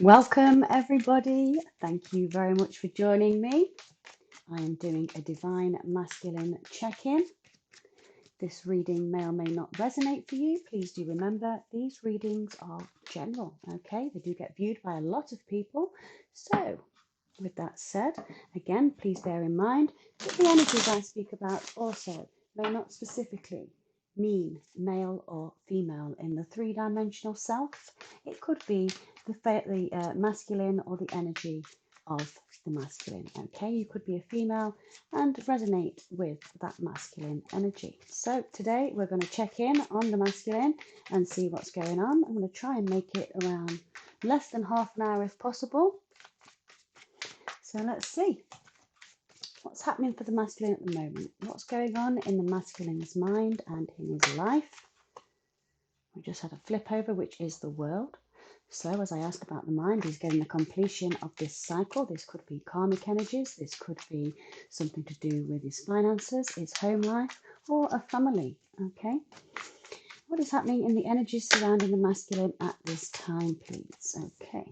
Welcome, everybody. Thank you very much for joining me. I am doing a divine masculine check-in. This reading may or may not resonate for you. Please do remember these readings are general, okay? They do get viewed by a lot of people. So, with that said, again, please bear in mind that the energies I speak about also may not specifically mean male or female in the three-dimensional self. It could be the masculine or the energy of the masculine. Okay, you could be a female and resonate with that masculine energy. So today we're going to check in on the masculine and see what's going on. I'm going to try and make it around less than half an hour if possible. So let's see what's happening for the masculine at the moment. What's going on in the masculine's mind and in his life. We just had a flip over, which is the world. So as I ask about the mind, he's getting the completion of this cycle. This could be karmic energies. This could be something to do with his finances, his home life, or a family. Okay. What is happening in the energies surrounding the masculine at this time, please? Okay.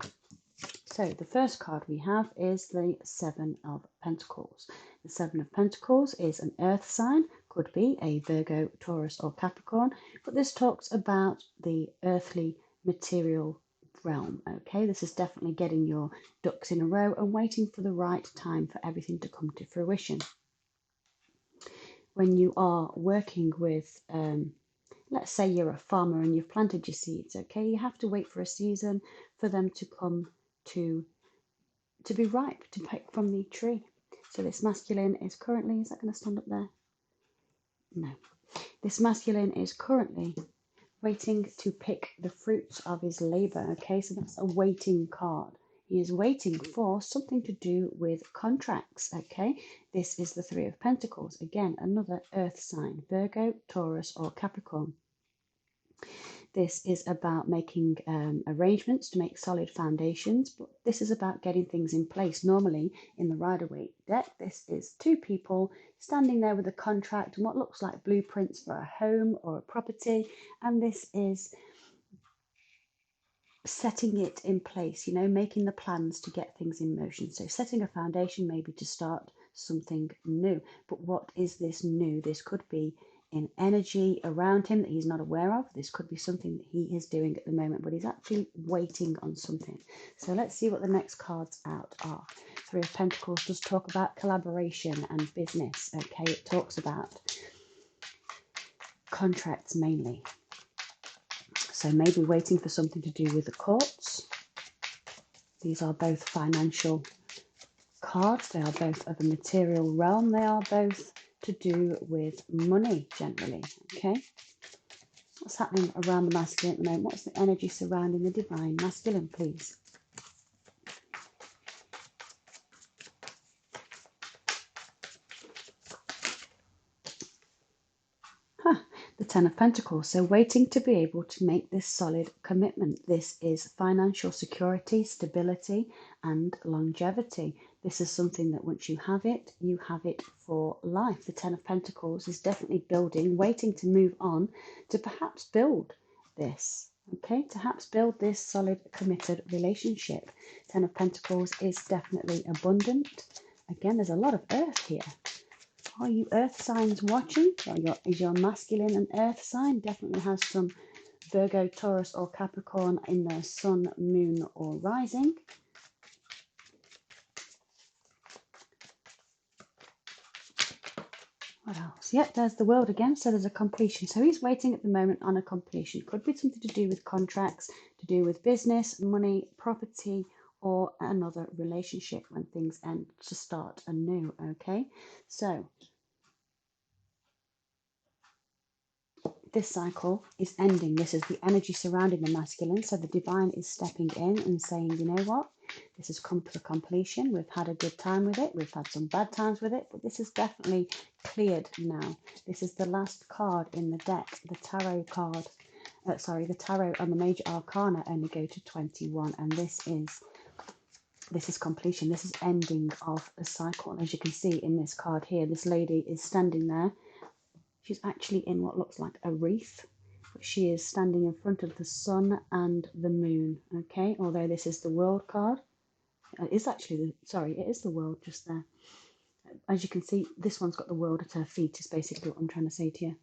So the first card we have is the Seven of Pentacles. The Seven of Pentacles is an earth sign, could be a Virgo, Taurus or Capricorn, but this talks about the earthly material realm. Okay, this is definitely getting your ducks in a row and waiting for the right time for everything to come to fruition. When you are working with, let's say you're a farmer and you've planted your seeds, okay, you have to wait for a season for them to come to be ripe, to pick from the tree. So this masculine is currently, is that going to stand up there? No. This masculine is currently waiting to pick the fruits of his labor. Okay, so that's a waiting card. He is waiting for something to do with contracts. Okay, this is the Three of Pentacles. Again, another earth sign, Virgo, Taurus or Capricorn. This is about making arrangements to make solid foundations, but this is about getting things in place. Normally in the Rider-Waite deck, this is two people standing there with a contract and what looks like blueprints for a home or a property, and this is setting it in place, you know, making the plans to get things in motion. So setting a foundation maybe to start something new. But what is this new? This could be in energy around him that he's not aware of. This could be something that he is doing at the moment, but he's actually waiting on something. So let's see what the next cards out are. Three of Pentacles does talk about collaboration and business. Okay, it talks about contracts mainly. So maybe waiting for something to do with the courts. These are both financial cards. They are both of a material realm. They are both to do with money generally. Okay. What's happening around the masculine at the moment? What's the energy surrounding the divine masculine, please? The Ten of Pentacles. So waiting to be able to make this solid commitment. This is financial security, stability, and longevity. This is something that once you have it for life. The Ten of Pentacles is definitely building, waiting to move on to perhaps build this. Okay, perhaps build this solid, committed relationship. Ten of Pentacles is definitely abundant. Again, there's a lot of earth here. Are you earth signs watching? Is your masculine an earth sign? Definitely has some Virgo, Taurus or Capricorn in their sun, moon or rising. What else? Yep, there's the world again. So there's a completion. So he's waiting at the moment on a completion. Could be something to do with contracts, to do with business, money, property, or another relationship when things end to start anew. Okay, so this cycle is ending. This is the energy surrounding the masculine. So the divine is stepping in and saying, you know what? This has come to a completion. We've had a good time with it. We've had some bad times with it, but this is definitely cleared now. This is the last card in the deck. The tarot card, the tarot and the major arcana only go to 21, and this is completion. This is ending of a cycle. As you can see in this card here, this lady is standing there. She's actually in what looks like a wreath. she is standing in front of the sun and the moon, okay? Although this is the world card. It's actually, sorry, it is the world just there. As you can see, this one's got the world at her feet, is basically what I'm trying to say to you.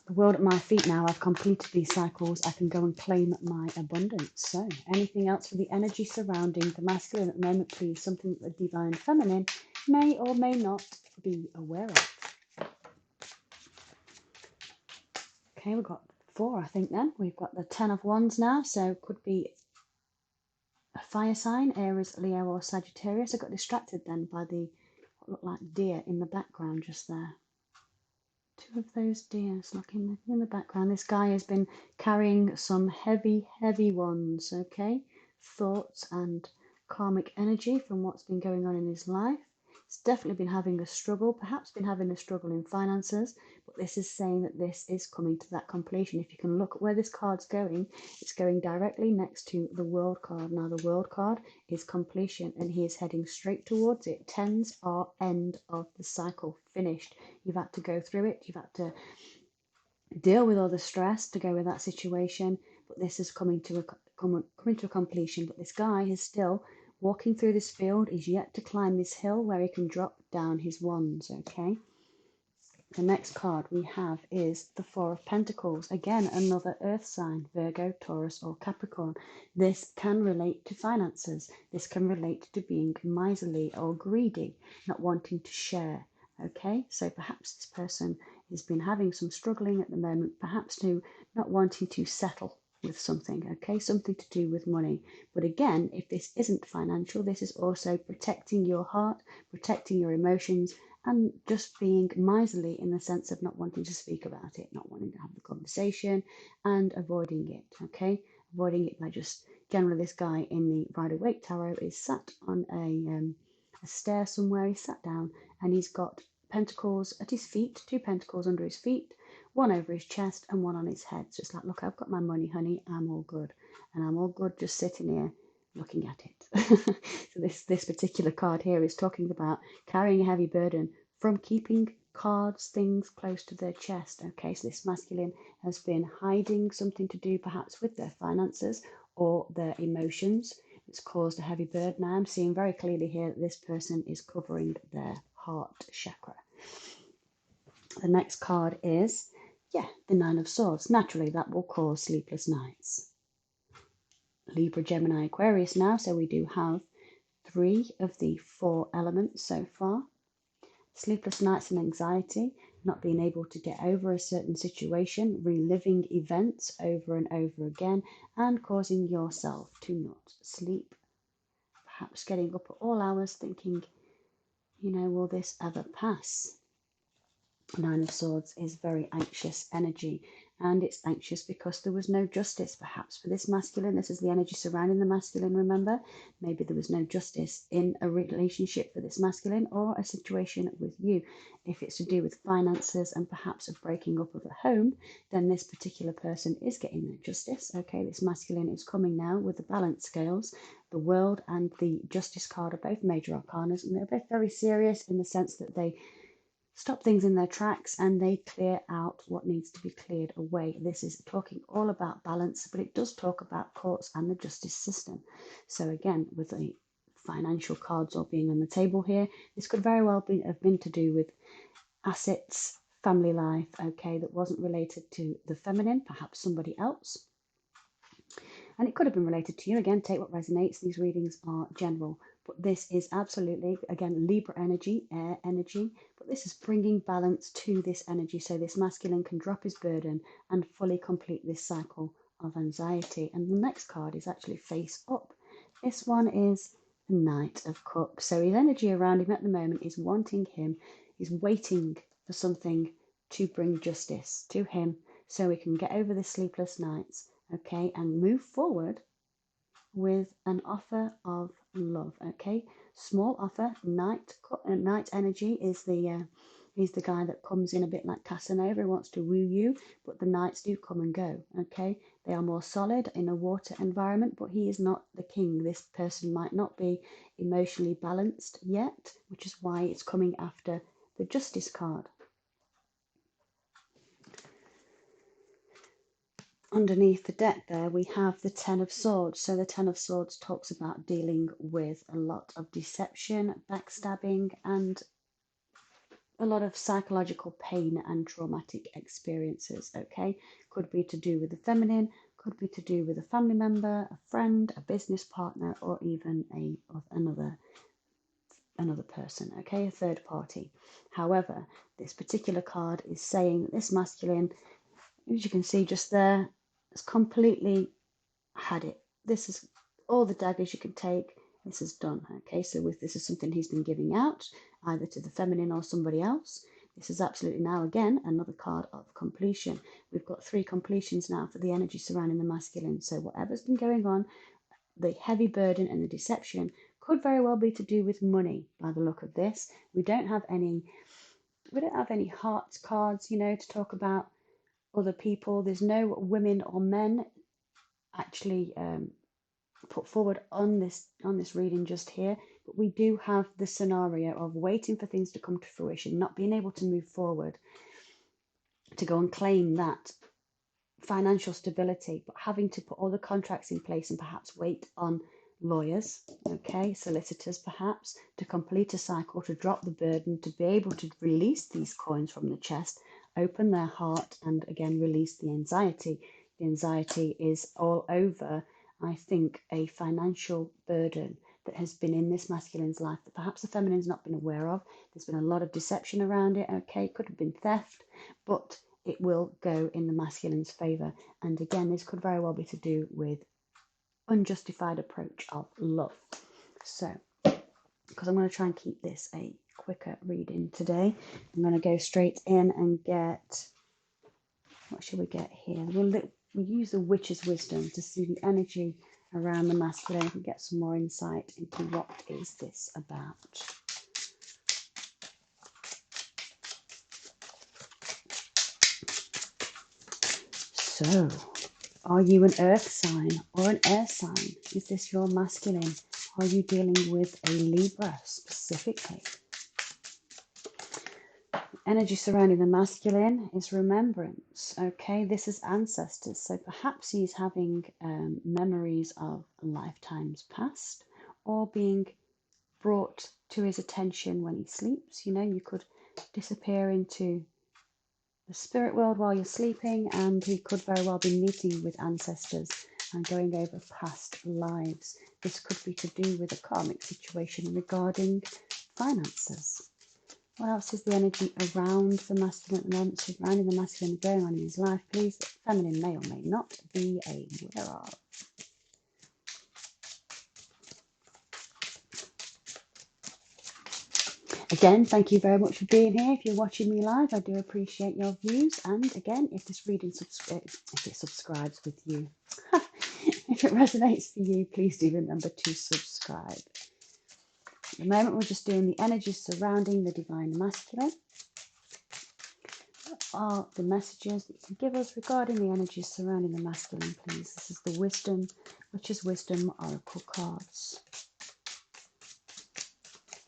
The world at my feet now. I've completed these cycles. I can go and claim my abundance. So, anything else for the energy surrounding the masculine at the moment, please? Something that the divine feminine may or may not be aware of. Okay, we've got 4, I think, then. We've got the 10 of Wands now, so could be a fire sign, Aries, Leo, or Sagittarius. I got distracted then by the what looked like deer in the background just there. 2 of those deers looking in the background. This guy has been carrying some heavy, heavy wands, okay? Thoughts and karmic energy from what's been going on in his life. He's definitely been having a struggle, perhaps been having a struggle in finances, but this is saying that this is coming to that completion. If you can look at where this card's going, it's going directly next to the World card. Now, the World card is completion, and he is heading straight towards it. 10s are end of the cycle, finished. You've had to go through it. You've had to deal with all the stress to go with that situation, but this is coming to a completion. But this guy is still walking through this field. He's yet to climb this hill where he can drop down his wands, okay? The next card we have is the 4 of Pentacles. Again, another earth sign, Virgo, Taurus, or Capricorn. This can relate to finances. This can relate to being miserly or greedy, not wanting to share. Okay, so perhaps this person has been having some struggling at the moment, perhaps to not wanting to settle with something, okay, something to do with money. But again, if this isn't financial, this is also protecting your heart, protecting your emotions, and just being miserly in the sense of not wanting to speak about it, not wanting to have the conversation, and avoiding it, okay? Avoiding it by just, generally this guy in the Rider-Waite Tarot is sat on a stair somewhere. He's sat down and he's got pentacles at his feet, 2 pentacles under his feet, 1 over his chest and 1 on his head. So it's like, look, I've got my money, honey, I'm all good. And I'm all good just sitting here looking at it. So this particular card here is talking about carrying a heavy burden from keeping cards, things close to their chest. Okay, so this masculine has been hiding something to do perhaps with their finances or their emotions. It's caused a heavy burden. Now I'm seeing very clearly here that this person is covering their heart chakra. The next card is, the 9 of Swords. Naturally, that will cause sleepless nights. Libra, Gemini, Aquarius now, so we do have 3 of the 4 elements so far. Sleepless nights and anxiety, not being able to get over a certain situation, reliving events over and over again, and causing yourself to not sleep. Perhaps getting up at all hours thinking, will this ever pass? 9 of Swords is very anxious energy, and it's anxious because there was no justice perhaps for this masculine. This is the energy surrounding the masculine, remember? Maybe there was no justice in a relationship for this masculine or a situation with you. If it's to do with finances and perhaps a breaking up of a home, then this particular person is getting their justice. Okay, this masculine is coming now with the balance scales. The World and the Justice card are both major arcanas, and they're both very serious in the sense that they stop things in their tracks and they clear out what needs to be cleared away. This is talking all about balance, but it does talk about courts and the justice system. So again, with the financial cards all being on the table here, this could very well have been to do with assets, family life, okay, that wasn't related to the feminine, perhaps somebody else. And it could have been related to you. Again, take what resonates. These readings are general. But this is absolutely, again, Libra energy, air energy. But this is bringing balance to this energy so this masculine can drop his burden and fully complete this cycle of anxiety. And the next card is actually face up. This one is the Knight of Cups. So his energy around him at the moment is wanting him, is waiting for something to bring justice to him so he can get over the sleepless nights. Okay, and move forward with an offer of love. Okay, small offer. Knight energy is the guy that comes in a bit like Casanova, who wants to woo you, but the knights do come and go. Okay, they are more solid in a water environment, but he is not the king. This person might not be emotionally balanced yet, which is why it's coming after the Justice card. underneath the deck there, we have the Ten of Swords. So the Ten of Swords talks about dealing with a lot of deception, backstabbing, and a lot of psychological pain and traumatic experiences. Okay, could be to do with the feminine, could be to do with a family member, a friend, a business partner, or even another person. Okay, a third party. However, this particular card is saying that this masculine, as you can see just there, has completely had it. This is all the daggers you can take. This is done. Okay, so with this is something he's been giving out either to the feminine or somebody else. This is absolutely now again another card of completion. We've got 3 completions now for the energy surrounding the masculine. So whatever's been going on, the heavy burden and the deception could very well be to do with money by the look of this. We don't have any hearts cards, to talk about other people. There's no women or men actually put forward on this reading just here, but we do have the scenario of waiting for things to come to fruition, not being able to move forward to go and claim that financial stability, but having to put all the contracts in place and perhaps wait on lawyers, okay, solicitors perhaps, to complete a cycle, to drop the burden, to be able to release these coins from the chest, open their heart, and again release the anxiety. The anxiety is all over, I think, a financial burden that has been in this masculine's life that perhaps the feminine's not been aware of. There's been a lot of deception around it, okay, could have been theft, but it will go in the masculine's favour. And again, this could very well be to do with unjustified approach of love. So, because I'm going to try and keep this a quicker reading today, I'm going to go straight in and get, what should we get here? We'll use the Witch's Wisdom to see the energy around the masculine and get some more insight into what is this about. So, are you an earth sign or an air sign? Is this your masculine? Are you dealing with a Libra specifically? Energy surrounding the masculine is remembrance. Okay, this is ancestors. So perhaps he's having memories of lifetimes past or being brought to his attention when he sleeps. You could disappear into the spirit world while you're sleeping, and he could very well be meeting with ancestors and going over past lives. This could be to do with a karmic situation regarding finances. What else is the energy around the masculine at the moment? Surrounding the masculine going on in his life, please, that feminine may or may not be aware of. Again, thank you very much for being here. If you're watching me live, I do appreciate your views. And again, if this reading if it subscribes with you, if it resonates for you, please do remember to subscribe. At the moment, we're just doing the energies surrounding the divine masculine. What are the messages that you can give us regarding the energies surrounding the masculine, please? This is the Wisdom, Witch's Wisdom Oracle cards.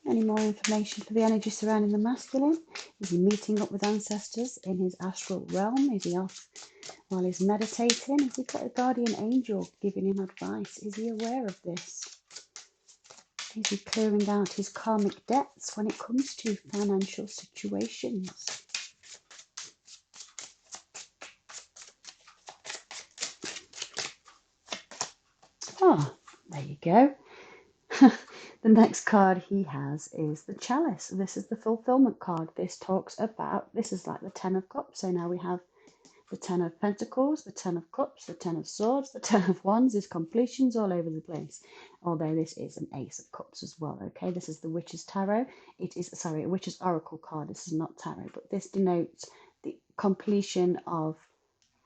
Any more information for the energy surrounding the masculine? Is he meeting up with ancestors in his astral realm? Is he off while he's meditating? Has he got a guardian angel giving him advice? Is he aware of this? Is he clearing out his karmic debts when it comes to financial situations? Oh, there you go. The next card he has is the Chalice. This is the fulfillment card. This talks about, this is like the 10 of Cups. So now we have the 10 of Pentacles, the 10 of Cups, the 10 of Swords, the 10 of Wands. There's completions all over the place. Although this is an Ace of Cups as well. Okay, this is the Witch's Tarot. It is, sorry, a Witch's Oracle card. This is not Tarot, but this denotes the completion of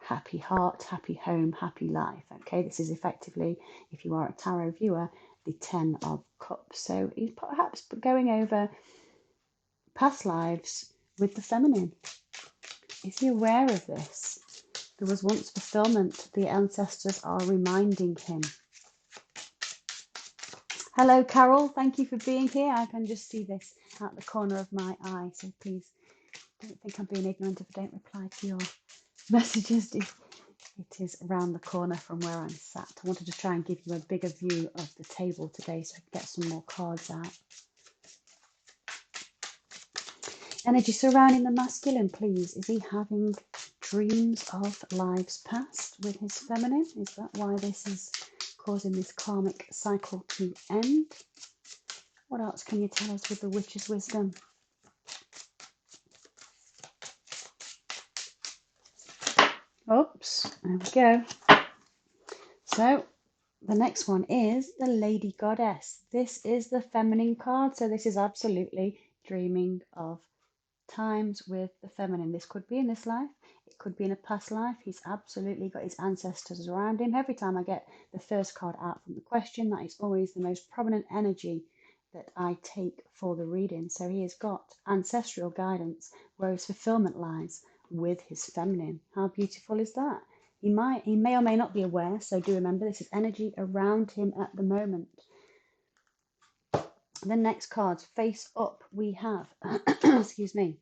happy heart, happy home, happy life. Okay, this is effectively, if you are a tarot viewer, the 10 of Cups. So he's perhaps going over past lives with the feminine. Is he aware of this? There was once fulfillment. The ancestors are reminding him. Hello, Carol. Thank you for being here. I can just see this at the corner of my eye. So please don't think I'm being ignorant if I don't reply to your messages. It is around the corner from where I'm sat. I wanted to try and give you a bigger view of the table today so I could get some more cards out. Energy surrounding the masculine, please. Is he having dreams of lives past with his feminine? Is that why this is causing this karmic cycle to end? What else can you tell us with the witch's wisdom? Oops, there we go. So the next one is the Lady Goddess. This is the feminine card, so this is absolutely dreaming of times with the feminine. This could be in this life, it could be in a past life. He's absolutely got his ancestors around him. Every time I get the first card out from the question, that is always the most prominent energy that I take for the reading. So he has got ancestral guidance where his fulfillment lies with his feminine. How beautiful is that? He may or may not be aware, so do remember this is energy around him at the moment. The next cards, face up, we have, excuse me.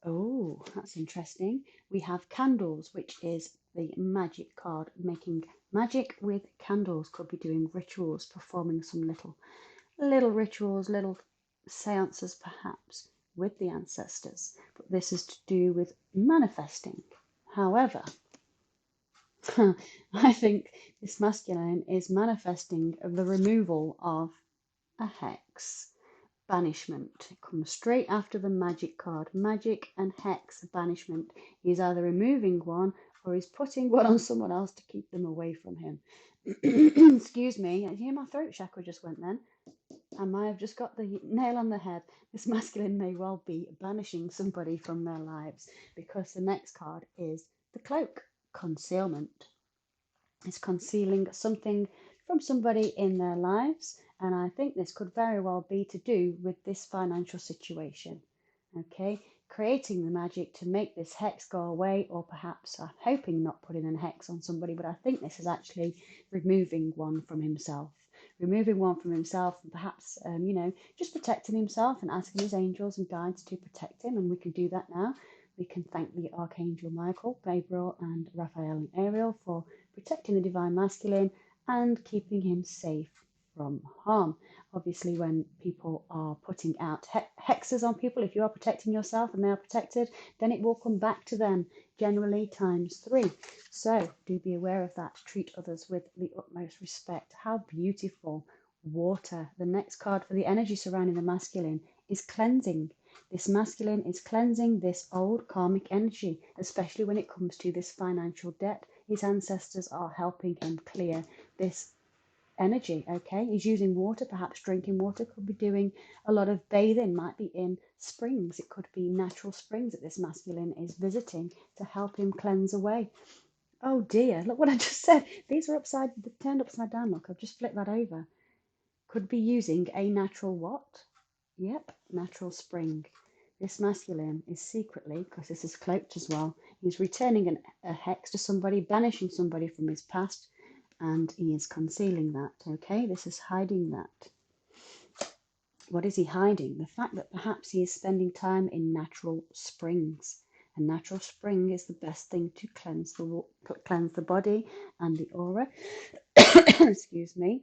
Oh, that's interesting. We have candles, which is the magic card. Making magic with candles. Could be doing rituals, performing some little rituals, little seances perhaps with the ancestors. But this is to do with manifesting. However, I think this masculine is manifesting the removal of a hex. Banishment. It comes straight after the magic card. Magic and hex, banishment. He's either removing one or he's putting one on someone else to keep them away from him. Excuse me. You hear my throat chakra just went then? I might have just got the nail on the head. This masculine may well be banishing somebody from their lives because the next card is the cloak. Concealment. It's concealing something from somebody in their lives, and I think this could very well be to do with this financial situation. Okay, creating the magic to make this hex go away, or perhaps I'm hoping not putting a hex on somebody, but I think this is actually removing one from himself. Removing one from himself, and perhaps, just protecting himself and asking his angels and guides to protect him, and we can do that now. We can thank the Archangel Michael, Gabriel, and Raphael and Ariel for protecting the divine masculine and keeping him safe from harm. Obviously, when people are putting out hexes on people, if you are protecting yourself and they are protected, then it will come back to them, generally ×3. So do be aware of that. Treat others with the utmost respect. How beautiful. Water. The next card for the energy surrounding the masculine is cleansing. This masculine is cleansing this old karmic energy, especially when it comes to this financial debt. His ancestors are helping him clear this energy, okay? He's using water, perhaps drinking water, could be doing a lot of bathing, might be in springs. It could be natural springs that this masculine is visiting to help him cleanse away. Oh dear, look what I just said. These are turned upside down, look, I've just flipped that over. Could be using a natural what? Yep, natural spring. This masculine is secretly, because this is cloaked as well, he's returning a hex to somebody, banishing somebody from his past, and he is concealing that, okay? This is hiding that. What is he hiding? The fact that perhaps he is spending time in natural springs. A natural spring is the best thing to cleanse the body and the aura. Excuse me.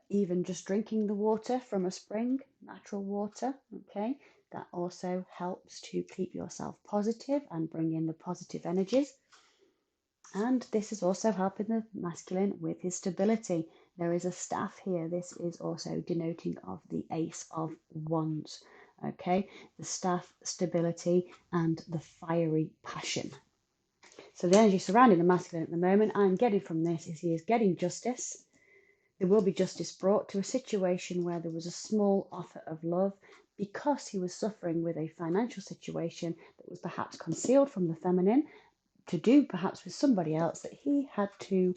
Even just drinking the water from a spring, natural water, okay, that also helps to keep yourself positive and bring in the positive energies. And this is also helping the masculine with his stability. There is a staff here. This is also denoting of the Ace of Wands, okay, the staff, stability, and the fiery passion. So the energy surrounding the masculine at the moment I'm getting from this is he is getting justice. There will be justice brought to a situation where there was a small offer of love because he was suffering with a financial situation that was perhaps concealed from the feminine to do perhaps with somebody else that he had to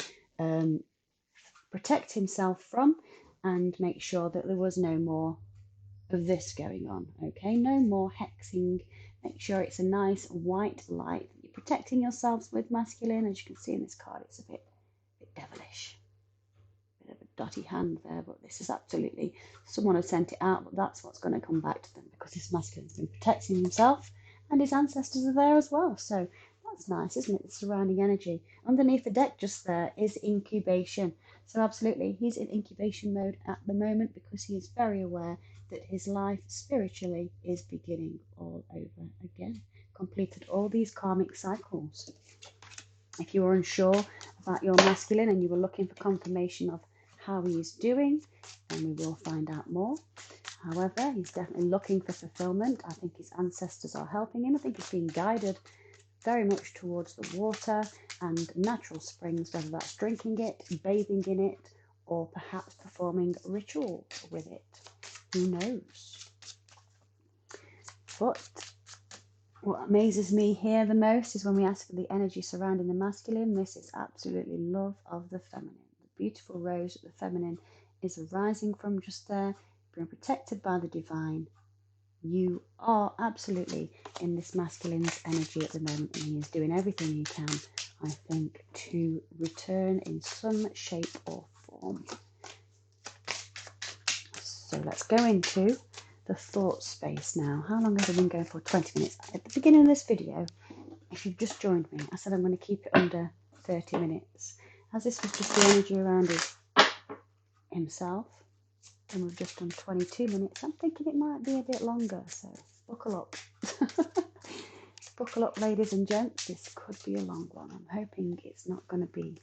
protect himself from and make sure that there was no more of this going on. Okay, no more hexing. Make sure it's a nice white light that you're protecting yourselves with, masculine. As you can see in this card, it's a bit devilish. Bit of a dotty hand there, but this is absolutely, someone has sent it out, but that's what's going to come back to them because this masculine's been protecting himself and his ancestors are there as well. So that's nice, isn't it? The surrounding energy. Underneath the deck just there is incubation. So absolutely, he's in incubation mode at the moment because he is very aware that his life spiritually is beginning all over again. Completed all these karmic cycles. If you were unsure about your masculine and you were looking for confirmation of how he is doing, then we will find out more. However, he's definitely looking for fulfillment. I think his ancestors are helping him. I think he's being guided very much towards the water and natural springs, whether that's drinking it, bathing in it, or perhaps performing rituals with it. Who knows? But what amazes me here the most is when we ask for the energy surrounding the masculine. This is absolutely love of the feminine. The beautiful rose of the feminine is arising from just there, being protected by the divine. You are absolutely in this masculine's energy at the moment, and he is doing everything he can, I think, to return in some shape or form. So let's go into the thought space now. How long have I been going for? 20 minutes. At the beginning of this video, if you've just joined me, I said I'm going to keep it under 30 minutes. As this was just the energy around himself, and we've just done 22 minutes, I'm thinking it might be a bit longer, so buckle up. Buckle up, ladies and gents. This could be a long one. I'm hoping it's not going to be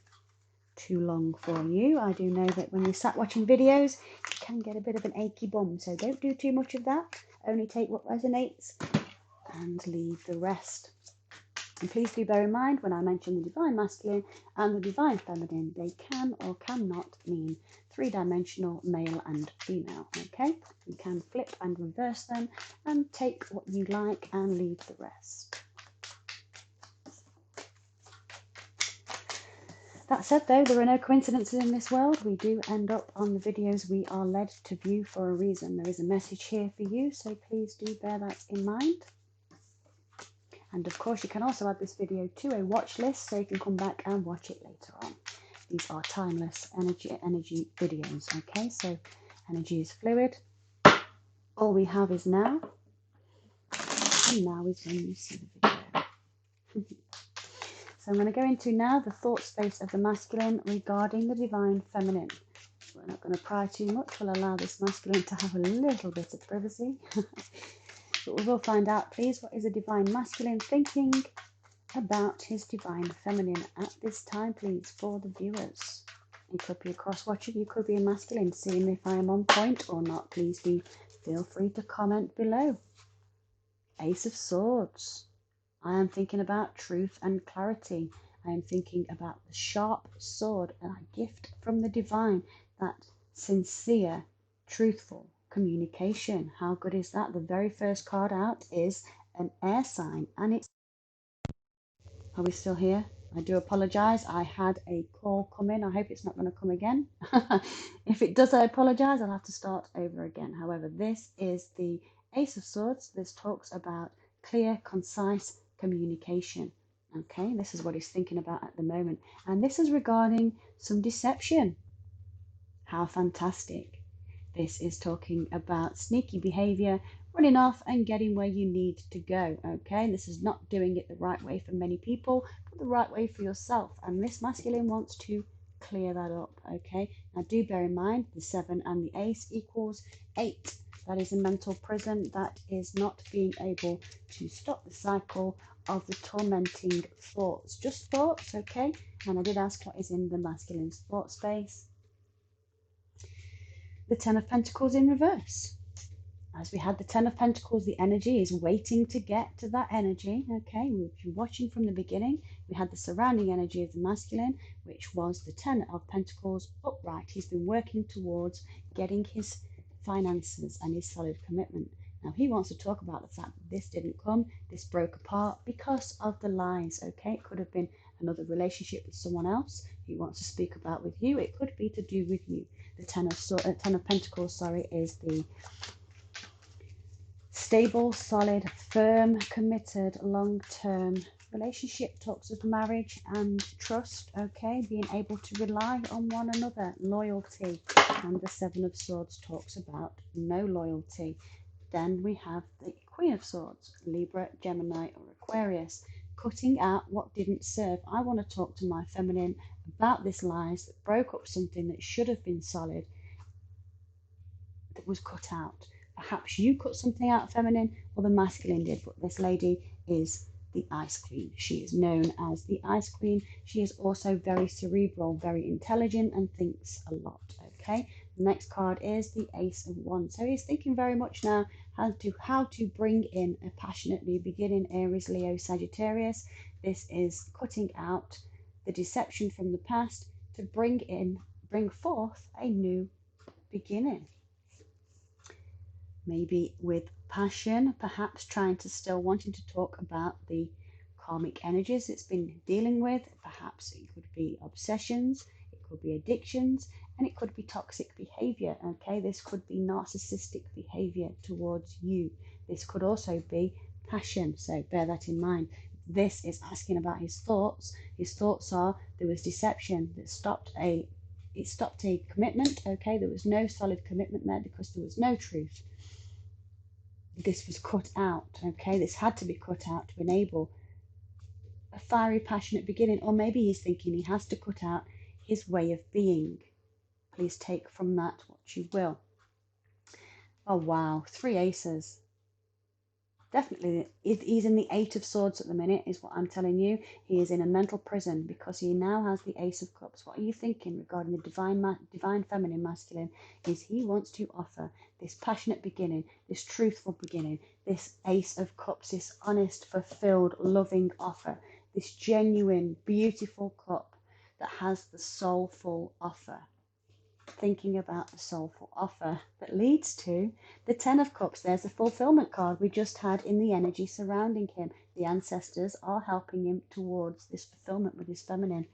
too long for you. I do know that when you sat watching videos, you can get a bit of an achy bum, so don't do too much of that. Only take what resonates and leave the rest. And please do bear in mind when I mention the divine masculine and the divine feminine, they can or cannot mean three-dimensional male and female. Okay, you can flip and reverse them and take what you like and leave the rest. That said, though, there are no coincidences in this world. We do end up on the videos we are led to view for a reason. There is a message here for you, so please do bear that in mind. And of course, you can also add this video to a watch list so you can come back and watch it later on. These are timeless energy videos, okay? So energy is fluid. All we have is now. And now is when you see the video. So I'm going to go into now the thought space of the masculine regarding the divine feminine. We're not going to pry too much. We'll allow this masculine to have a little bit of privacy. But we will find out, please, what is a divine masculine thinking about his divine feminine at this time, please, for the viewers. You could be a cross-watcher, you could be a masculine, seeing if I am on point or not. Please do feel free to comment below. Ace of Swords. I am thinking about truth and clarity. I am thinking about the sharp sword, a gift from the divine, that sincere, truthful communication. How good is that? The very first card out is an air sign, and it's... Are we still here? I do apologise. I had a call come in. I hope it's not going to come again. If it does, I apologise. I'll have to start over again. However, this is the Ace of Swords. This talks about clear, concise communication. Okay, this is what he's thinking about at the moment. And this is regarding some deception. How fantastic. This is talking about sneaky behavior, running off and getting where you need to go. Okay, this is not doing it the right way for many people, but the right way for yourself. And this masculine wants to clear that up. Okay, now do bear in mind the 7 and the ace equals 8. That is a mental prison. That is not being able to stop the cycle of the tormenting thoughts. Just thoughts, okay? And I did ask what is in the masculine's thought space. The 10 of Pentacles in reverse. As we had the 10 of Pentacles, the energy is waiting to get to that energy. Okay, we've been watching from the beginning. We had the surrounding energy of the masculine, which was the 10 of Pentacles upright. He's been working towards getting his finances and his solid commitment. Now he wants to talk about the fact that this didn't come, this broke apart because of the lies. Okay, it could have been another relationship with someone else he wants to speak about with you. It could be to do with you. The 10 of Pentacles, sorry, is the stable, solid, firm, committed, long-term relationship. Talks of marriage and trust, okay, being able to rely on one another, loyalty. And the 7 of Swords talks about no loyalty. Then we have the Queen of Swords, Libra, Gemini, or Aquarius, cutting out what didn't serve. I want to talk to my feminine about this lies that broke up something that should have been solid, that was cut out. Perhaps you cut something out, feminine, or the masculine did, but this lady is the Ice Queen. She is known as the Ice Queen. She is also very cerebral, very intelligent, and thinks a lot. Okay, the next card is the Ace of Wands. So he's thinking very much now how to bring in a passionately beginning Aries, Leo, Sagittarius. This is cutting out the deception from the past to bring forth a new beginning. Maybe with passion, perhaps trying to still wanting to talk about the karmic energies it's been dealing with. Perhaps it could be obsessions, it could be addictions, and it could be toxic behavior. Okay, this could be narcissistic behavior towards you. This could also be passion, so bear that in mind. This is asking about his thoughts. His thoughts are there was deception that stopped a commitment. Okay, there was no solid commitment there because there was no truth. This was cut out. Okay, this had to be cut out to enable a fiery, passionate beginning. Or maybe he's thinking he has to cut out his way of being. Please take from that what you will. Oh wow, 3 aces. Definitely, he's in the 8 of Swords at the minute, is what I'm telling you. He is in a mental prison because he now has the Ace of Cups. What are you thinking regarding the divine feminine masculine? Is he wants to offer this passionate beginning, this truthful beginning, this Ace of Cups, this honest, fulfilled, loving offer, this genuine, beautiful cup that has the soulful offer. Thinking about the soulful offer that leads to the 10 of Cups. There's a fulfillment card we just had in the energy surrounding him. The ancestors are helping him towards this fulfillment with his feminine.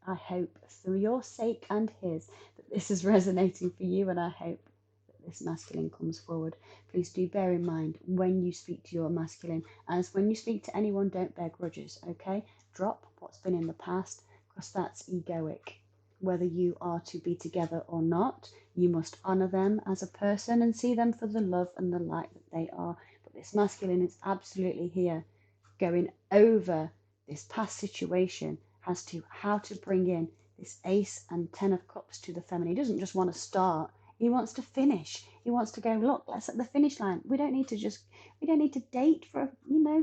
I hope for your sake and his that this is resonating for you, and I hope that this masculine comes forward. Please do bear in mind when you speak to your masculine, as when you speak to anyone, don't bear grudges, okay? Drop what's been in the past, because that's egoic. Whether you are to be together or not, you must honour them as a person and see them for the love and the light that they are. But this masculine is absolutely here, going over this past situation as to how to bring in this Ace and 10 of Cups to the feminine. He doesn't just want to start, he wants to finish. He wants to go, look, let's at the finish line. We don't need to date for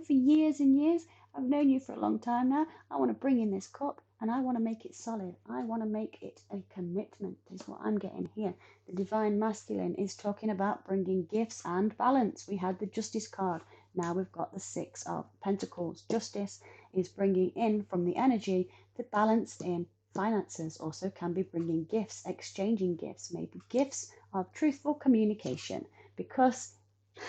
years and years. I've known you for a long time now. I want to bring in this cup and I want to make it solid. I want to make it a commitment, is what I'm getting here. The divine masculine is talking about bringing gifts and balance. We had the Justice card. Now we've got the 6 of Pentacles. Justice is bringing in from the energy the balance in finances. Also can be bringing gifts, exchanging gifts, maybe gifts of truthful communication, because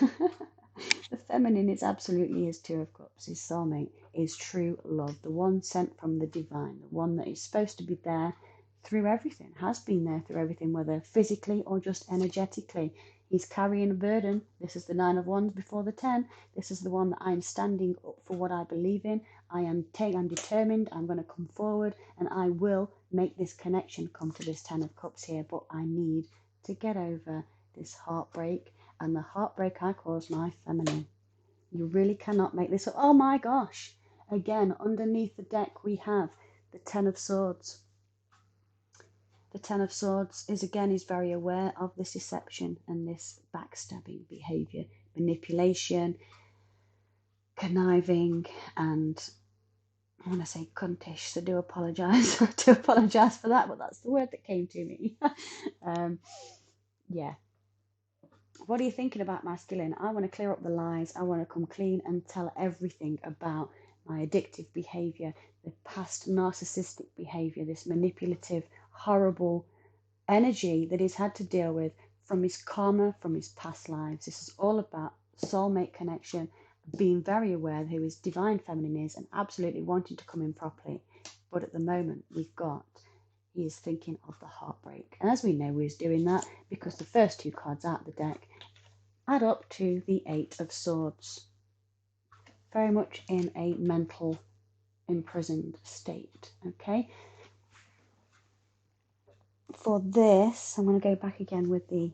the feminine is absolutely his 2 of Cups. His soulmate is true love, the one sent from the divine, the one that is supposed to be there through everything, has been there through everything, whether physically or just energetically. He's carrying a burden. This is the 9 of Wands before the 10. This is the one that I'm standing up for what I believe in. I'm determined. I'm going to come forward and I will make this connection come to this 10 of Cups here. But I need to get over this heartbreak, and the heartbreak I caused my feminine. You really cannot make this up. Oh my gosh. Again, underneath the deck we have the 10 of Swords. The 10 of Swords is very aware of this deception and this backstabbing behaviour, manipulation, conniving, and I want to say cuntish, so do apologise. I do apologise for that, but that's the word that came to me. Yeah. What are you thinking about, masculine? I want to clear up the lies. I want to come clean and tell everything about my addictive behaviour, the past narcissistic behaviour, this manipulative, horrible energy that he's had to deal with from his karma, from his past lives. This is all about soulmate connection, being very aware who his divine feminine is and absolutely wanting to come in properly. But at the moment he is thinking of the heartbreak. And as we know, he's doing that because the first 2 cards out of the deck add up to the 8 of Swords. Very much in a mental imprisoned state. Okay. For this, I'm going to go back again with the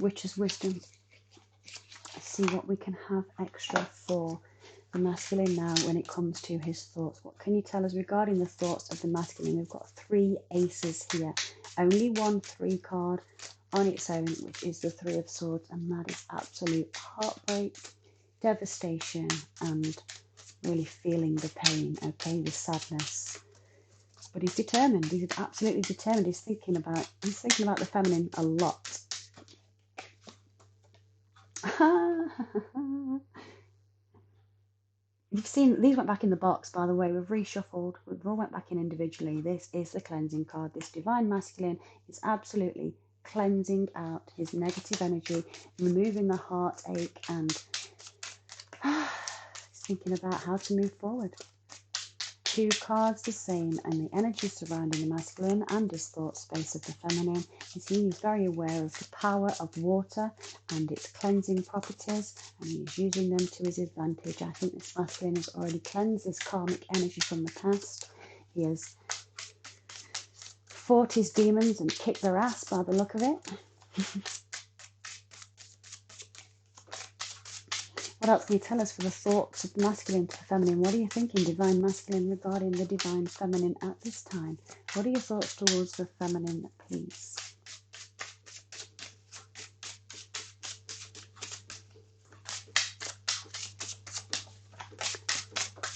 Witch's Wisdom. see what we can have extra for the masculine now when it comes to his thoughts. What can you tell us regarding the thoughts of the masculine? We've got 3 aces here. Only one 3 card on its own, which is the 3 of Swords, and that is absolute heartbreak, devastation, and really feeling the pain, okay, the sadness. But he's determined. He's absolutely determined. He's thinking about the feminine a lot. You've seen these went back in the box, by the way. We've reshuffled. We've all went back in individually. This is the cleansing card. This divine masculine is absolutely cleansing out his negative energy, removing the heartache, and thinking about how to move forward. 2 cards the same, and the energy surrounding the masculine and his thought space of the feminine. He's very aware of the power of water and its cleansing properties, and he's using them to his advantage. I think this masculine has already cleansed this karmic energy from the past. He has fought his demons and kicked their ass by the look of it. What else can you tell us for the thoughts of the masculine to the feminine? What are you thinking, divine masculine, regarding the divine feminine at this time? What are your thoughts towards the feminine, please?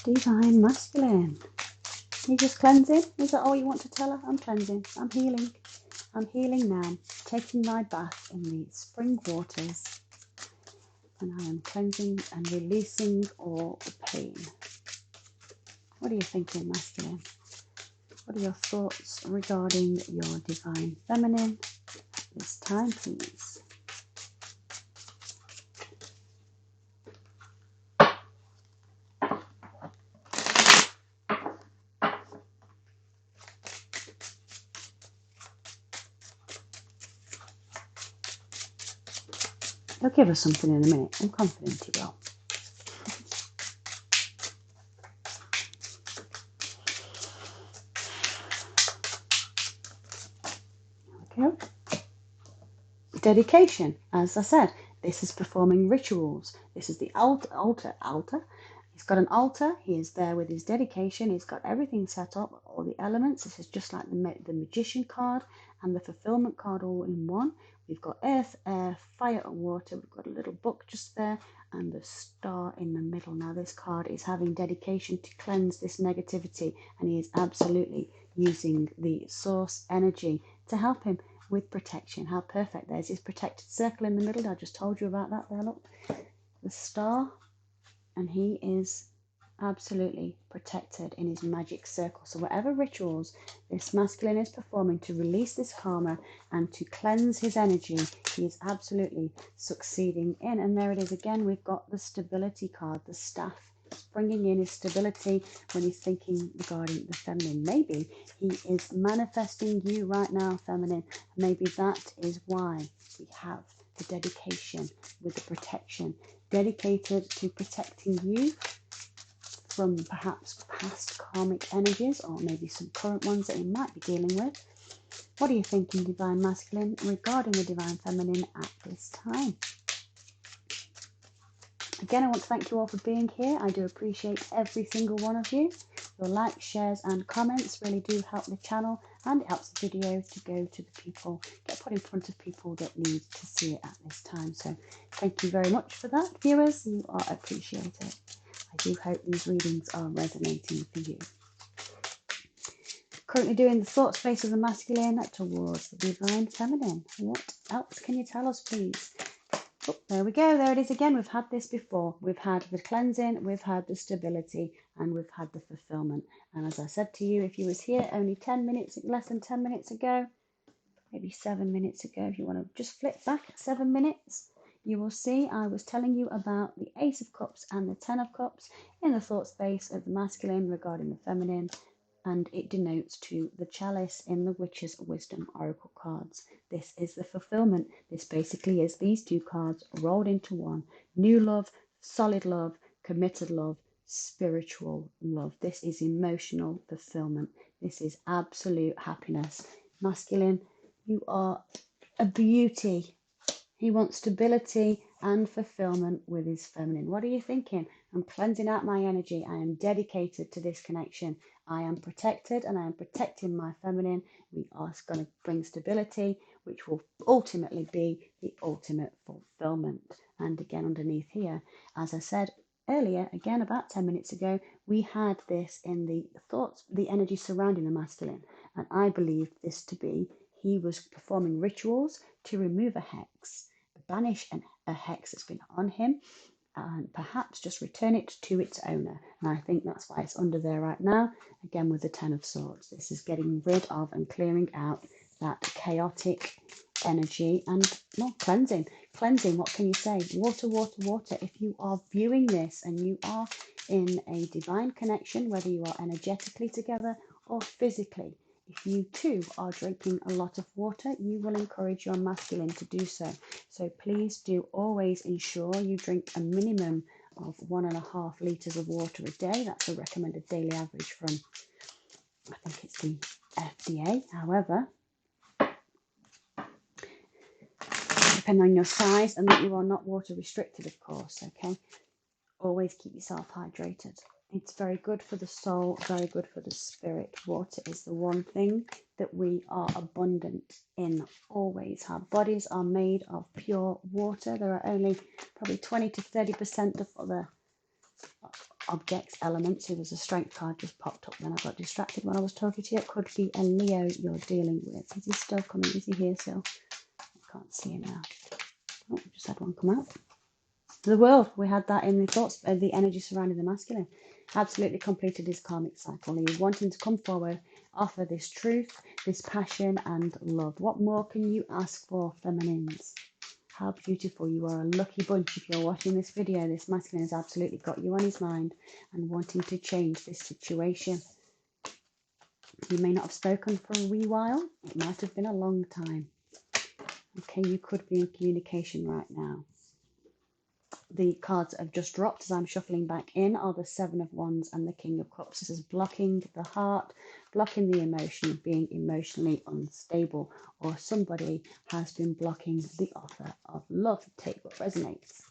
Divine masculine. You just cleansing? Is that all you want to tell her? I'm cleansing. I'm healing. I'm healing now. Taking my bath in the spring waters. And I am cleansing and releasing all the pain. What are you thinking, masculine? What are your thoughts regarding your divine feminine at this time, please? He'll give us something in a minute. I'm confident he will. There we go. Dedication. As I said, this is performing rituals. This is the altar. He's got an altar. He is there with his dedication. He's got everything set up, all the elements. This is just like the magician card and the fulfillment card all in one. We've got earth, air, fire and water. We've got a little book just there and the star in the middle. Now this card is having dedication to cleanse this negativity, and he is absolutely using the source energy to help him with protection. How perfect. There's his protected circle in the middle. I just told you about that there, look. The star, and he is absolutely protected in his magic circle. So whatever rituals this masculine is performing to release this karma and to cleanse his energy, he is absolutely succeeding in. And there it is again. We've got the stability card, the staff, bringing in his stability when he's thinking regarding the feminine. Maybe he is manifesting you right now, feminine. Maybe that is why we have the dedication with the protection, dedicated to protecting you from perhaps past karmic energies, or maybe some current ones that you might be dealing with. What are you thinking, divine masculine, regarding the divine feminine at this time? Again, I want to thank you all for being here. I do appreciate every single one of you. Your likes, shares and comments really do help the channel, and it helps the video to go to the people, get put in front of people that need to see it at this time. So thank you very much for that, viewers. You are appreciated. I do hope these readings are resonating for you. Currently doing the thought space of the masculine towards the divine feminine. What else can you tell us, please? Oh, there we go. There it is again. We've had this before. We've had the cleansing, we've had the stability, and we've had the fulfillment. And as I said to you, if you was here only 10 minutes, less than 10 minutes ago, maybe 7 minutes ago, if you want to just flip back 7 minutes, you will see I was telling you about the Ace of Cups and the Ten of Cups in the thought space of the masculine regarding the feminine, and it denotes to the chalice in the Witch's Wisdom Oracle cards. This is the fulfillment. This basically is these 2 cards rolled into one. New love, solid love, committed love, spiritual love. This is emotional fulfillment. This is absolute happiness. Masculine, you are a beauty. He wants stability and fulfillment with his feminine. What are you thinking? I'm cleansing out my energy. I am dedicated to this connection. I am protected and I am protecting my feminine. We are going to bring stability, which will ultimately be the ultimate fulfillment. And again, underneath here, as I said earlier, again about 10 minutes ago, we had this in the thoughts, the energy surrounding the masculine. And I believed this to be he was performing rituals to remove a hex, banish a hex that's been on him, and perhaps just return it to its owner. And I think that's why it's under there right now, again with the Ten of Swords. This is getting rid of and clearing out that chaotic energy and, well, cleansing. Cleansing, what can you say? Water, water, water. If you are viewing this and you are in a divine connection, whether you are energetically together or physically, if you too are drinking a lot of water, you will encourage your masculine to do so. So please do always ensure you drink a minimum of 1.5 litres of water a day. That's a recommended daily average from, I think it's the FDA. However, depending on your size and that you are not water restricted, of course, okay? Always keep yourself hydrated. It's very good for the soul, very good for the spirit. Water is the one thing that we are abundant in always. Our bodies are made of pure water. There are only probably 20 to 30% of other objects, elements. So there's a strength card just popped up when I got distracted when I was talking to you. It could be a Leo you're dealing with. Is he still coming? Is he here still? I can't see him now. Oh, we just had one come out. The world, we had that in the thoughts, the energy surrounding the masculine. Absolutely completed his karmic cycle. He wanting to come forward, offer this truth, this passion and love. What more can you ask for, feminines? How beautiful. You are a lucky bunch. If you're watching this video, this masculine has absolutely got you on his mind and wanting to change this situation. You may not have spoken for a wee while. It might have been a long time. Okay, you could be in communication right now. The cards that have just dropped as I'm shuffling back in are the Seven of Wands and the King of Cups. This is blocking the heart, blocking the emotion, being emotionally unstable, or somebody has been blocking the offer of love. Take what resonates.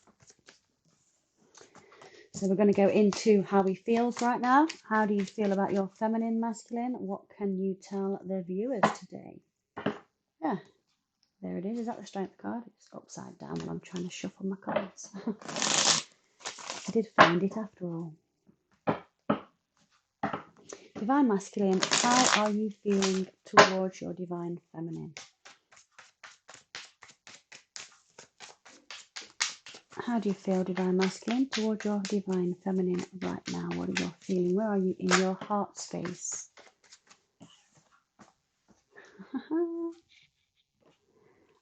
So we're going to go into how he feels right now. How do you feel about your feminine, masculine? What can you tell the viewers today? Yeah, there it is. Is that the Strength card? It's upside down while I'm trying to shuffle my cards. I did find it after all. Divine masculine, how are you feeling towards your divine feminine? How do you feel, divine masculine, towards your divine feminine right now? What are you feeling? Where are you in your heart space?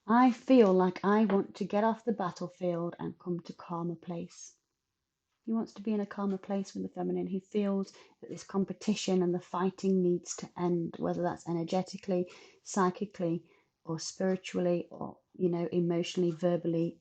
I feel like I want to get off the battlefield and come to calmer place. He wants to be in a calmer place with the feminine. He feels that this competition and the fighting needs to end, whether that's energetically, psychically, or spiritually, or, you know, emotionally, verbally,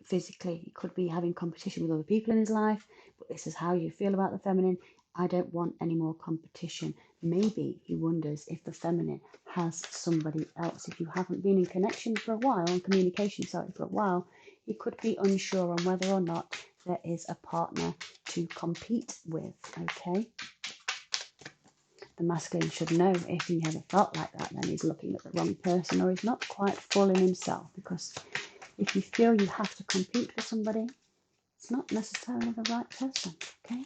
physically. He could be having competition with other people in his life, but this is how you feel about the feminine. I don't want any more competition. Maybe he wonders if the feminine has somebody else. If you haven't been in connection for a while, in communication, sorry, for a while, he could be unsure on whether or not there is a partner to compete with, okay? The masculine should know if he ever felt like that, then he's looking at the wrong person or he's not quite full in himself, because if you feel you have to compete with somebody, it's not necessarily the right person, okay?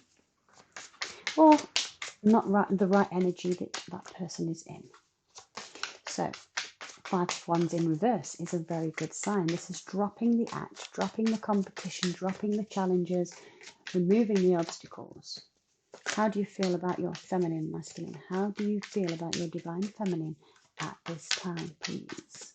Or not the right energy that that person is in. So, Five of Wands in reverse is a very good sign. This is dropping the act, dropping the competition, dropping the challenges, removing the obstacles. How do you feel about your feminine, masculine? How do you feel about your divine feminine at this time, please?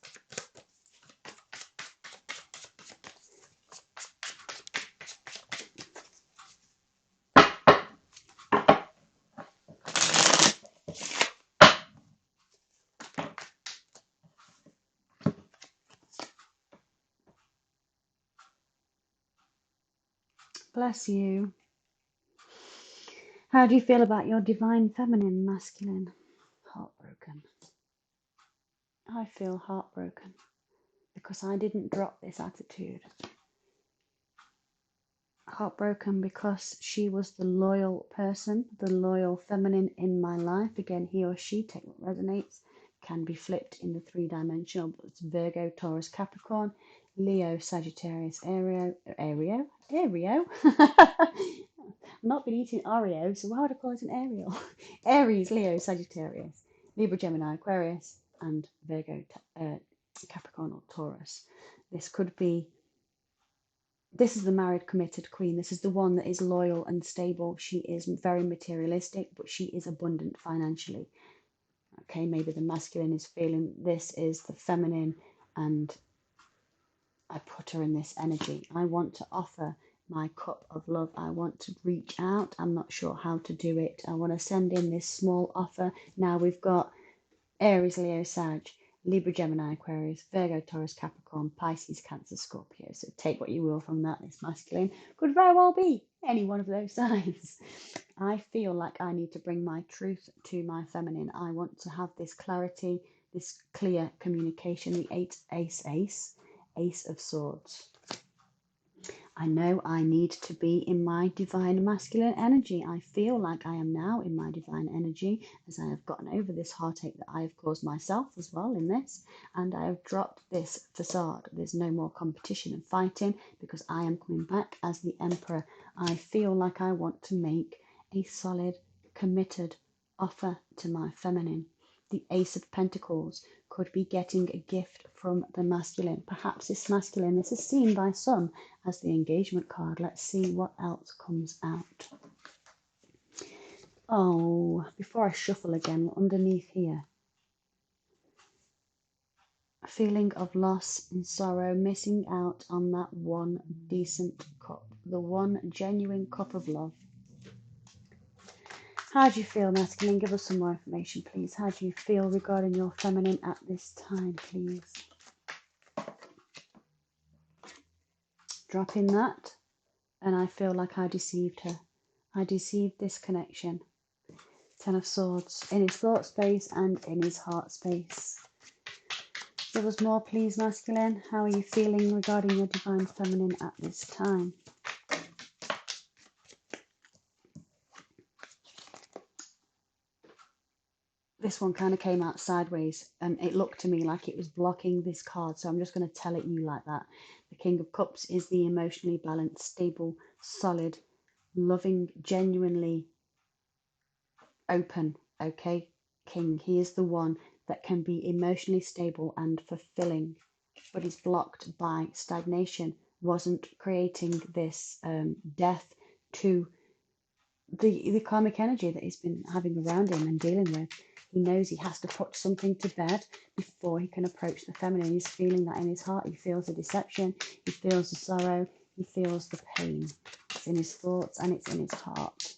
Bless you. How do you feel about your divine feminine, masculine? Heartbroken. I feel heartbroken because I didn't drop this attitude. heartbroken because she was the loyal person, the loyal feminine in my life. Again, he or she, take what resonates, can be flipped in the three-dimensional, but it's Virgo, Taurus, Capricorn, Leo, Sagittarius, Ario. I've not been eating Oreo, so why would I call it an Ariel? Aries, Leo, Sagittarius, Libra, Gemini, Aquarius, and Virgo, Capricorn or Taurus. This could be, this is the married, committed queen. This is the one that is loyal and stable. She is very materialistic, but she is abundant financially. Okay, maybe the masculine is feeling this is the feminine, and I put her in this energy. I want to offer my cup of love. I want to reach out. I'm not sure how to do it. I want to send in this small offer. Now we've got Aries, Leo, Sag, Libra, Gemini, Aquarius, Virgo, Taurus, Capricorn, Pisces, Cancer, Scorpio. So take what you will from that. This masculine could very well be any one of those signs. I feel like I need to bring my truth to my feminine. I want to have this clarity, this clear communication. The Ace of Swords. I know I need to be in my divine masculine energy. I feel like I am now in my divine energy as I have gotten over this heartache that I have caused myself as well in this, and I have dropped this facade. There's no more competition and fighting because I am coming back as the Emperor. I feel like I want to make a solid, committed offer to my feminine. The Ace of Pentacles could be getting a gift from the masculine. Perhaps this masculine, this is seen by some as the engagement card. Let's see what else comes out. Oh, before I shuffle again, underneath here, a feeling of loss and sorrow, missing out on that one decent cup, the one genuine cup of love. How do you feel, masculine? Give us some more information, please. How do you feel regarding your feminine at this time, please? Drop in that, and I feel like I deceived her. I deceived this connection. Ten of Swords, in his thought space and in his heart space. Give us more, please, masculine. How are you feeling regarding your divine feminine at this time? This one kind of came out sideways, and it looked to me like it was blocking this card, so I'm just going to tell it you like that. The King of Cups is the emotionally balanced, stable, solid, loving, genuinely open, okay, King. He is the one that can be emotionally stable and fulfilling, but is blocked by stagnation, wasn't creating this death to the karmic energy that he's been having around him and dealing with. He knows he has to put something to bed before he can approach the feminine. He's feeling that in his heart. He feels the deception, he feels the sorrow, he feels the pain. It's in his thoughts and it's in his heart.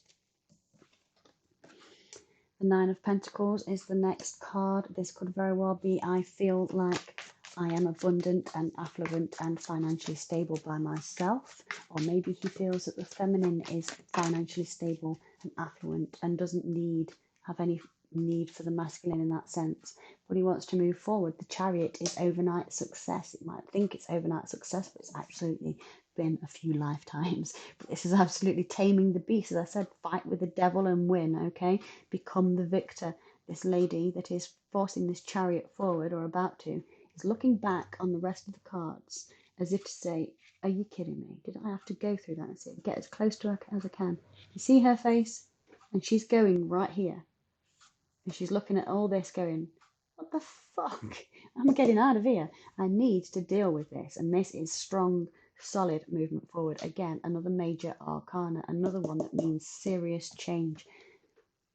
The Nine of Pentacles is the next card. This could very well be, I feel like I am abundant and affluent and financially stable by myself. Or maybe he feels that the feminine is financially stable and affluent and doesn't have any need for the masculine in that sense. But he wants to move forward. The Chariot is overnight success. It might think it's overnight success, but it's absolutely been a few lifetimes. But this is absolutely taming the beast. As I said, fight with the devil and win, okay? Become the victor. This lady that is forcing this chariot forward, or about to, is looking back on the rest of the cards as if to say, are you kidding me? Did I have to go through that? And say, get as close to her as I can. You see her face? And she's going right here. And she's looking at all this going, what the fuck? I'm getting out of here. I need to deal with this. And this is strong, solid movement forward. Again, another major arcana, another one that means serious change.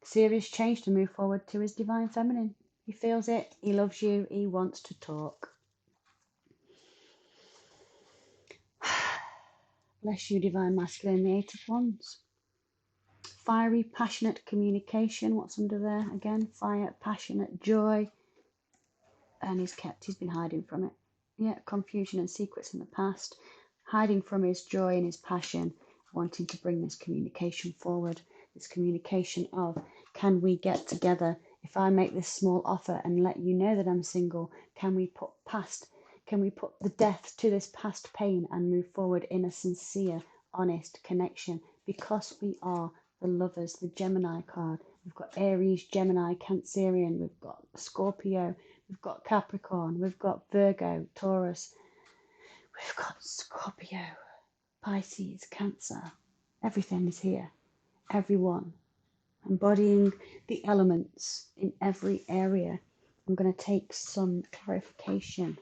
Serious change to move forward to his divine feminine. He feels it. He loves you. He wants to talk. Bless you, divine masculine, the Eight of Wands. Fiery, passionate communication. What's under there? Again, fire, passionate, joy. And he's been hiding from it. Yeah, confusion and secrets in the past. Hiding from his joy and his passion. Wanting to bring this communication forward. This communication of, can we get together? If I make this small offer and let you know that I'm single, can we put the death to this past pain and move forward in a sincere, honest connection, because we are the Lovers, the Gemini card. We've got Aries, Gemini, Cancerian, we've got Scorpio, we've got Capricorn, we've got Virgo, Taurus, we've got Scorpio, Pisces, Cancer. Everything is here. Everyone. Embodying the elements in every area. I'm going to take some clarification.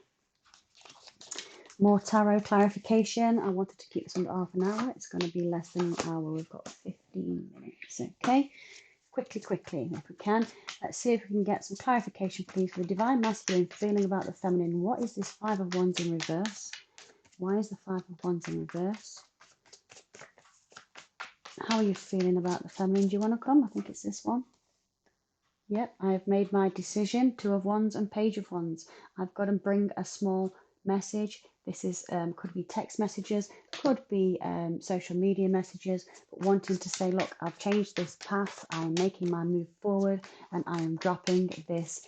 More tarot clarification. I wanted to keep this under half an hour. It's going to be less than an hour. We've got 15 minutes. Okay. Quickly, if we can. Let's see if we can get some clarification, please, for the Divine Masculine, feeling about the feminine. What is this Five of Wands in reverse? Why is the Five of Wands in reverse? How are you feeling about the feminine? Do you want to come? I think it's this one. Yep, I have made my decision. Two of Wands and Page of Wands. I've got to bring a small message. This is could be text messages, could be social media messages, but wanting to say, look, I've changed this path. I'm making my move forward, and I am dropping this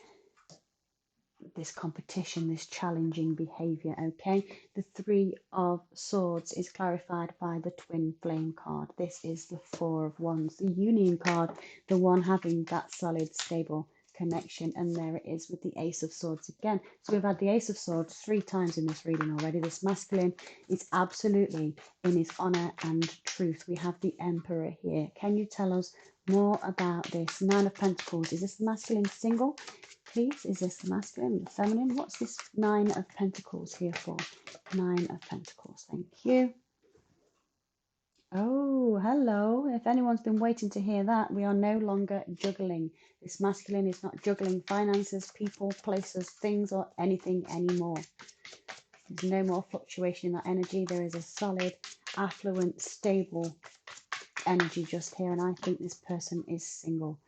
competition, this challenging behavior. Okay, the Three of Swords is clarified by the Twin Flame card. This is the Four of Wands, the Union card, the one having that solid, stable connection. And there it is with the Ace of Swords again. So we've had the Ace of Swords 3 times in this reading already. This masculine is absolutely in his honor and truth. We have the Emperor here. Can you tell us more about this? Nine of Pentacles. Is this the masculine single? Please, is this the masculine, the feminine? What's this Nine of Pentacles here for? Nine of Pentacles, thank you. Oh, hello. If anyone's been waiting to hear that, we are no longer juggling. This masculine is not juggling finances, people, places, things, or anything anymore. There's no more fluctuation in that energy. There is a solid, affluent, stable energy just here, and I think this person is single.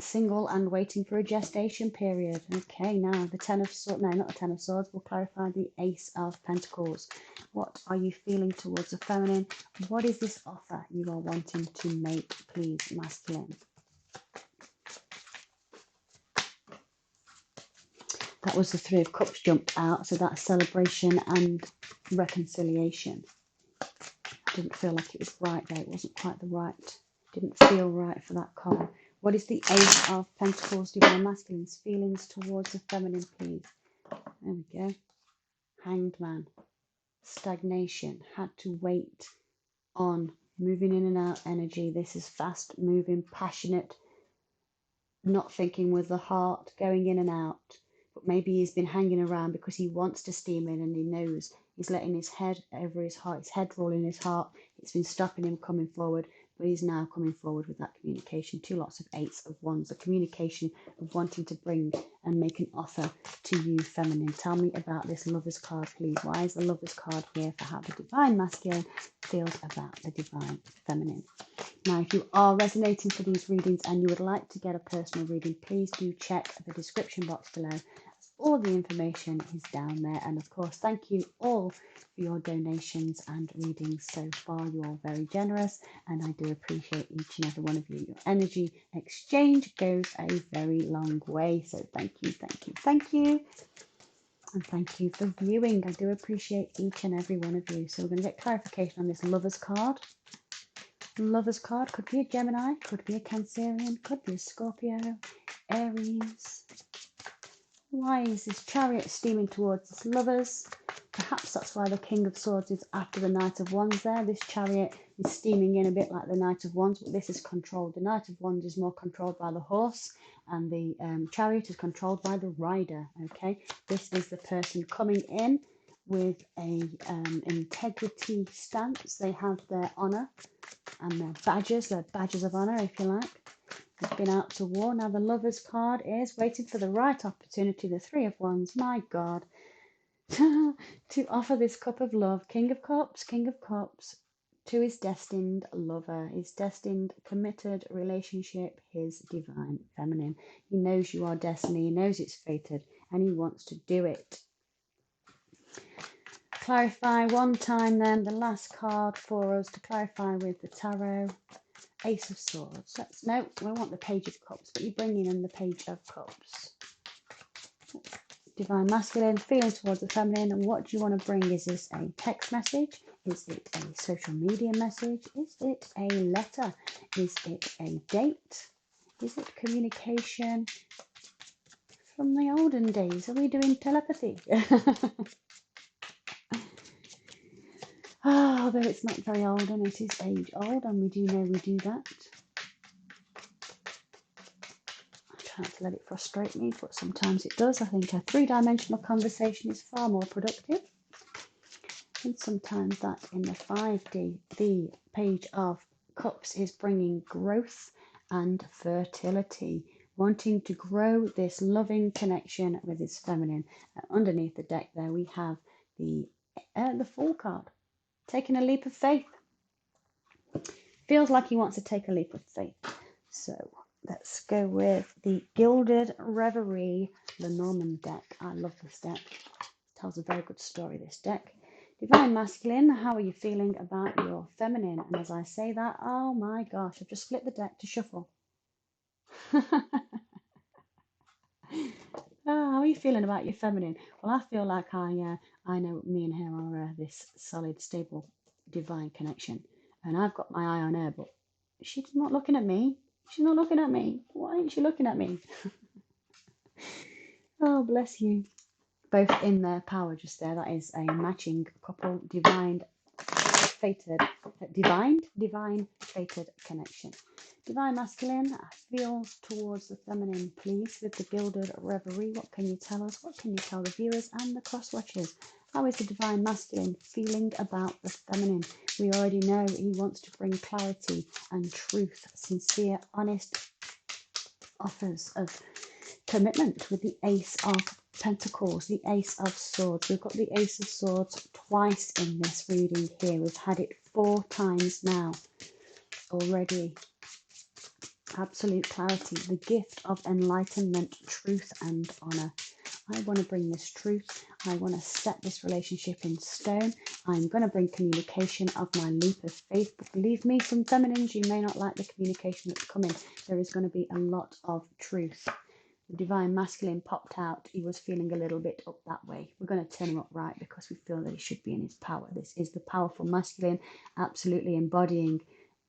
Single and waiting for a gestation period. Okay, now the Ten of Swords, no, not the Ten of Swords, we'll clarify the Ace of Pentacles. What are you feeling towards the feminine? What is this offer you are wanting to make, please, masculine? That was the Three of Cups jumped out, so that's celebration and reconciliation. Didn't feel like it was right there. It wasn't quite the right, didn't feel right for that card. What is the Ace of Pentacles, Divine Masculine's feelings towards the feminine, please? There we go. Hanged Man. Stagnation. Had to wait on. Moving in and out energy. This is fast moving, passionate, not thinking with the heart, going in and out. But maybe he's been hanging around because he wants to steam in, and he knows he's letting his head over his heart, his head roll in his heart. It's been stopping him coming forward. But he's now coming forward with that communication. Two lots of Eights of Wands, the communication of wanting to bring and make an offer to you, feminine. Tell me about this Lover's card, please. Why is the Lover's card here for how the Divine Masculine feels about the Divine Feminine? Now, if you are resonating for these readings and you would like to get a personal reading, please do check the description box below. All the information is down there. And of course, thank you all for your donations and readings so far. You are very generous, and I do appreciate each and every one of you. Your energy exchange goes a very long way. So thank you, thank you, thank you. And thank you for viewing. I do appreciate each and every one of you. So we're going to get clarification on this Lover's card. Lover's card could be a Gemini, could be a Cancerian, could be a Scorpio, Aries. Why is this Chariot steaming towards this Lovers? Perhaps that's why the King of Swords is after the Knight of Wands there. This Chariot is steaming in a bit like the Knight of Wands, but this is controlled. The Knight of Wands is more controlled by the horse, and the Chariot is controlled by the rider. Okay, this is the person coming in with a integrity stance. They have their honour and their badges of honour, if you like. They've been out to war. Now the Lover's card is waiting for the right opportunity, the Three of Wands, my God, to offer this cup of love. King of Cups, to his destined lover, his destined committed relationship, his Divine Feminine. He knows you are destiny, he knows it's fated, and he wants to do it. Clarify one time then the last card for us to clarify with the tarot. Ace of Swords. No, we want the Page of Cups, but you're bringing in the Page of Cups. Divine Masculine, feeling towards the feminine, and what do you want to bring? Is this a text message? Is it a social media message? Is it a letter? Is it a date? Is it communication from the olden days? Are we doing telepathy? Although it's not very old and it is age old, and we do know we do that. I try not to let it frustrate me, but sometimes it does. I think a three-dimensional conversation is far more productive. And sometimes that in the 5D, the Page of Cups is bringing growth and fertility, wanting to grow this loving connection with his feminine. Underneath the deck there we have the Fool card, taking a leap of faith. Feels like he wants to take a leap of faith. So let's go with the Gilded Reverie Lenormand deck. I love this deck. It tells a very good story, this deck. Divine Masculine, how are you feeling about your feminine? And as I say that, oh my gosh, I've just flipped the deck to shuffle. How are you feeling about your feminine? Well, I feel like I know me and her are this solid, stable, divine connection. And I've got my eye on her, but she's not looking at me. She's not looking at me. Why ain't she looking at me? Oh, bless you. Both in their power just there. That is a matching couple, divine fated connection. Divine Masculine feels towards the feminine, please, with the Gilded Reverie. What can you tell us? What can you tell the viewers and the cross watchers? How is the Divine Masculine feeling about the feminine? We already know he wants to bring clarity and truth, sincere, honest offers of commitment with the Ace of Pentacles, the Ace of Swords. We've got the Ace of Swords twice in this reading here. We've had it 4 times now already. Absolute clarity, the gift of enlightenment, truth and honor. I want to bring this truth. I want to set this relationship in stone. I'm going to bring communication of my leap of faith. But believe me, some feminines, you may not like the communication that's coming. There is going to be a lot of truth. The Divine Masculine popped out. He was feeling a little bit up that way. We're going to turn him up right because we feel that he should be in his power. This is the powerful masculine, absolutely embodying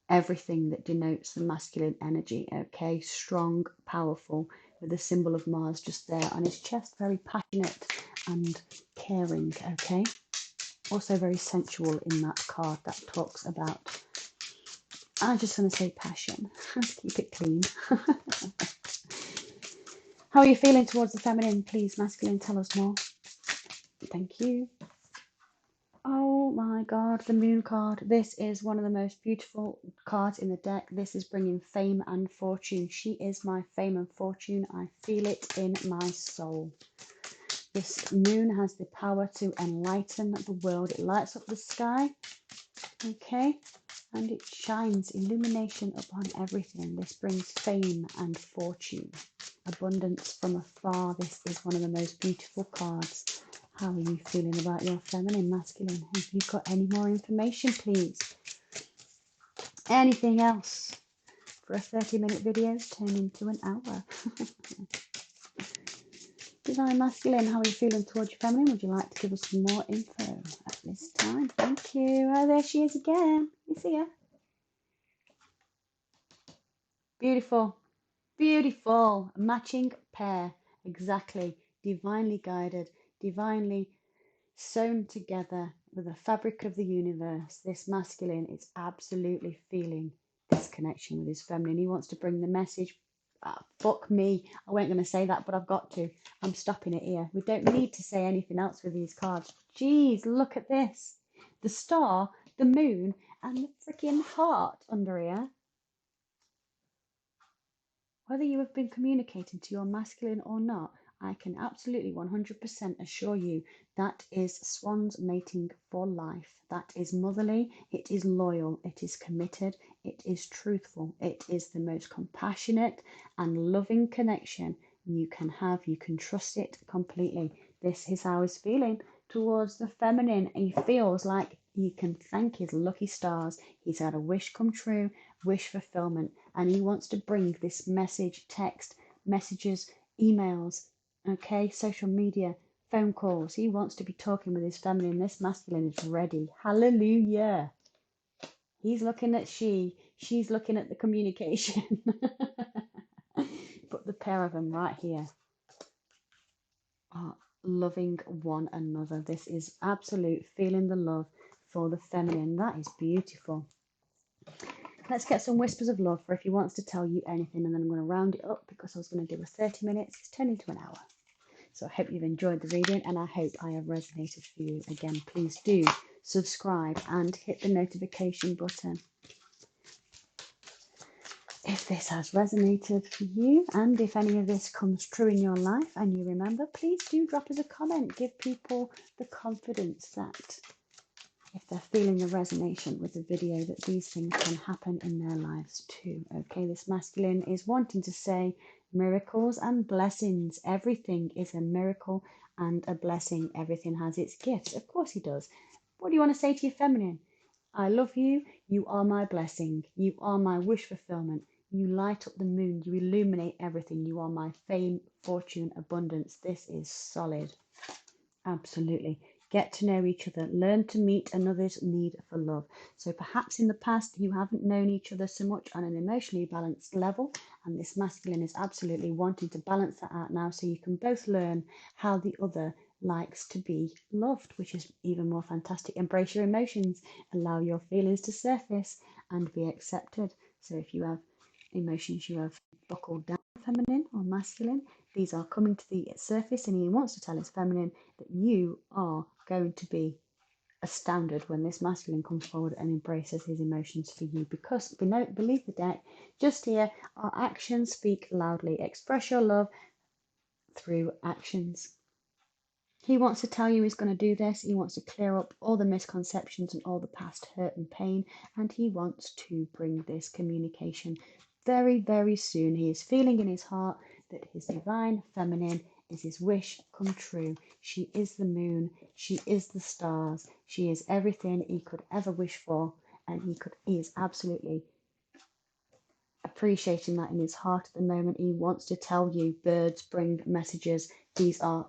everything that denotes the masculine energy. Okay, strong, powerful, with the symbol of Mars just there on his chest. Very passionate and caring. Okay, also very sensual in that card that talks about, I'm just going to say passion. Let's keep it clean. How are you feeling towards the feminine? Please, masculine, tell us more. Thank you. Oh my God, the Moon card. This is one of the most beautiful cards in the deck. This is bringing fame and fortune. She is my fame and fortune. I feel it in my soul. This moon has the power to enlighten the world. It lights up the sky, okay, and it shines illumination upon everything. This brings fame and fortune, abundance from afar. This is one of the most beautiful cards. How are you feeling about your feminine, masculine? Have you got any more information, please? Anything else? For a 30-minute video, turn into an hour. Divine Masculine, how are you feeling towards your feminine? Would you like to give us some more info at this time? Thank you. Oh, there she is again. You see her? Beautiful. Beautiful. Matching pair. Exactly. Divinely guided. Divinely sewn together with the fabric of the universe. This masculine is absolutely feeling this connection with his feminine. He wants to bring the message. Fuck me. I wasn't going to say that, but I've got to. I'm stopping it here. We don't need to say anything else with these cards. Jeez, look at this. The star, the moon, and the freaking heart under here. Whether you have been communicating to your masculine or not, I can absolutely 100% assure you that is swans mating for life. That is motherly, it is loyal, it is committed, it is truthful, it is the most compassionate and loving connection you can have. You can trust it completely. This is how he's feeling towards the feminine. He feels like he can thank his lucky stars. He's had a wish come true, wish fulfillment, and he wants to bring this message, text, messages, emails, okay, social media, phone calls. He wants to be talking with his feminine. This masculine is ready. Hallelujah. He's looking at she. She's looking at the communication. But the pair of them right here are loving one another. This is absolute feeling the love for the feminine. That is beautiful. Let's get some whispers of love for if he wants to tell you anything, and then I'm going to round it up because I was going to do a 30 minutes. It's turned into an hour. So I hope you've enjoyed the reading, and I hope I have resonated for you. Again, please do subscribe and hit the notification button if this has resonated for you, and if any of this comes true in your life and you remember, please do drop us a comment. Give people the confidence that if they're feeling the resonation with the video, that these things can happen in their lives too. Okay, this masculine is wanting to say miracles and blessings. Everything is a miracle and a blessing. Everything has its gifts. Of course he does. What do you want to say to your feminine? I love you. You are my blessing. You are my wish fulfillment. You light up the moon. You illuminate everything. You are my fame, fortune, abundance. This is solid. Absolutely. Get to know each other. Learn to meet another's need for love. So perhaps in the past you haven't known each other so much on an emotionally balanced level, and this masculine is absolutely wanting to balance that out now so you can both learn how the other likes to be loved, which is even more fantastic. Embrace your emotions. Allow your feelings to surface and be accepted. So if you have emotions you have buckled down, feminine or masculine, these are coming to the surface, and he wants to tell his feminine that you are going to be astounded when this masculine comes forward and embraces his emotions for you, because believe the deck, just here, our actions speak loudly. Express your love through actions. He wants to tell you he's going to do this. He wants to clear up all the misconceptions and all the past hurt and pain, and he wants to bring this communication very, very soon. He is feeling in his heart that his divine feminine is his wish come true. She is the moon. She is the stars. She is everything he could ever wish for, and he is absolutely appreciating that in his heart at the moment. He wants to tell you birds bring messages. These are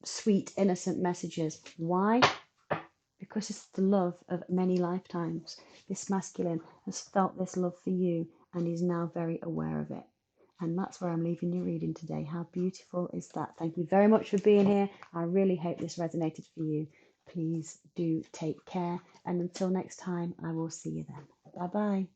sweet, innocent messages. Why? Because it's the love of many lifetimes. This masculine has felt this love for you and is now very aware of it. And that's where I'm leaving your reading today. How beautiful is that? Thank you very much for being here. I really hope this resonated for you. Please do take care. And until next time, I will see you then. Bye-bye.